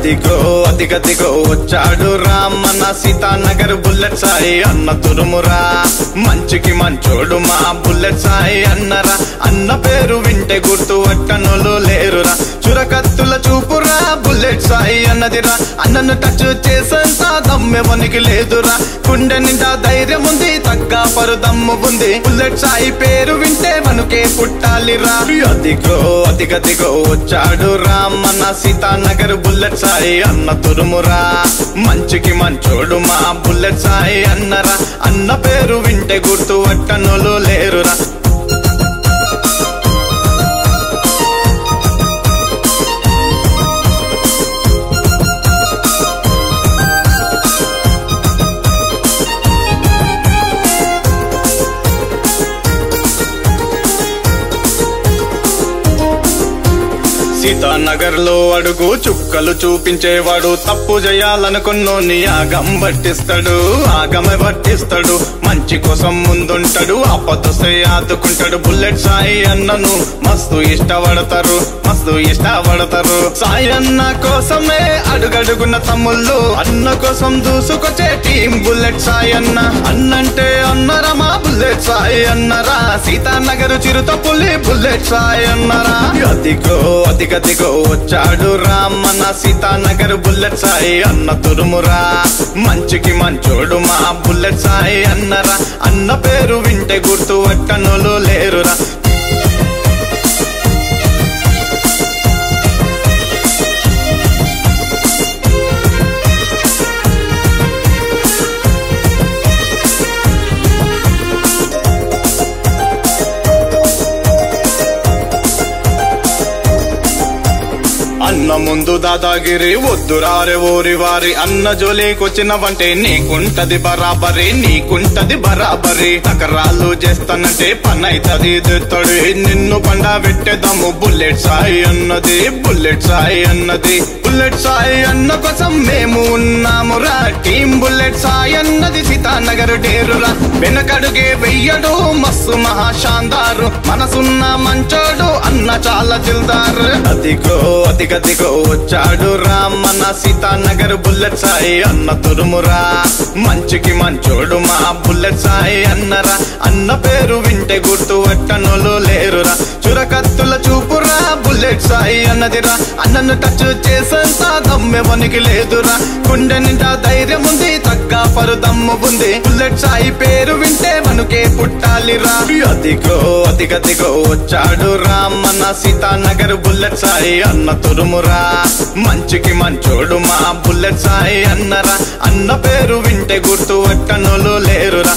అదిగో అదిగదిగో వచ్చాడు రామన్న సీతానగర్ బుల్లెట్ సాయి అన్న తురుమురా మంచికి మంచోడు మా బుల్లెట్ సాయి అన్నరా అన్న పేరు వింటే గుర్తు పట్టనులు లేరురా చురకత్తుల చూపురా బుల్లెట్ సాయి అన్నదిరా అన్నను టచ్ చేసేంత దమ్మెవనికి లేదురా గుండె నిండా ధైర్యం ఉంది తగ్గ పరుదమ్ము ఉంది బుల్లెట్ సాయి పేరు వింటే మనకే పుట్టాలిరా అదిగో అదిగదిగో వచ్చాడు రామన్న సీతానగర్ బుల్లెట్ సాయి అన్న తురుమురా మంచికి మంచోడు మా బుల్లెట్ సాయి అన్నరా అన్న పేరు వింటే గుర్తు పట్టనులు లేరురా సీతానగర్ లో అడుగు చుక్కలు చూపించేవాడు తప్పు చేయాలనుకున్నోని ఆగం పట్టిస్తాడు ఆగమే పట్టిస్తాడు మంచి కోసం ముందుంటాడు ఆపదొస్తే ఆదుకుంటాడు బుల్లెట్ సాయి అన్నను మస్తు ఇష్టపడతారు సాయి అన్న కోసమే అడుగడుగున్న తమ్ముళ్ళు అన్న కోసం దూసుకొచ్చే టీం బుల్లెట్ సాయి అన్న అన్నంటే అన్నరా మా బుల్లెట్ సాయి అన్నరా సీతానగర్ చిరుతపులి బుల్లెట్ సాయి అన్నరా అదిగో అదిగదిగో వచ్చాడు రామన్న సీతానగర్ బుల్లెట్ సాయి అన్న తురుమురా మంచికి మంచోడు మా బుల్లెట్ సాయి అన్నరా అన్న పేరు వింటే గుర్తు పట్టనులు లేరురా అన్న ముందు దాదాగిరి వద్దురారే ఓరి వారి అన్న జోలికొచ్చినవంటే నీకుంటది బరాబరి తకరాలు చేస్తానంటే పనైతది దిత్తడు నిన్ను పండ పెట్టేదాము బుల్లెట్ సాయి అన్నది బుల్లెట్ సాయి అన్న కోసం మేము ఉన్నామురా టీం బుల్లెట్ సాయి అన్నది సీతానగర్ డేరురా వెనకడుగే వెయ్యడు మస్తు మహాశాందారు మనసున్న మంచోడు అన్న చాలా దిల్దారు అదిగో అదిగదిగో వచ్చాడు రామన్న సీతానగర్ బుల్లెట్ సాయి అన్న తురుమురా మంచికి మంచోడు మా బుల్లెట్ సాయి అన్నరా అన్న పేరు వింటే గుర్తు పట్టనులు లేరురా చురకత్తుల చూపురా బుల్లెట్ సాయి అన్నదిరా అన్నను టచ్ చేసేంత దమ్మెవనికి లేదురా గుండె నిండా ధైర్యం ఉంది తగ్గ పరుదమ్ము ఉంది బుల్లెట్ సాయి పేరు వింటే మనకే పుట్టాలిరా అదిగో అదిగదిగో వచ్చాడు రామన్న సీతానగర్ బుల్లెట్ సాయి అన్న తురుమురా మంచికి మంచోడు మా బుల్లెట్ సాయి అన్నరా అన్న పేరు వింటే గుర్తు పట్టనులు లేరురా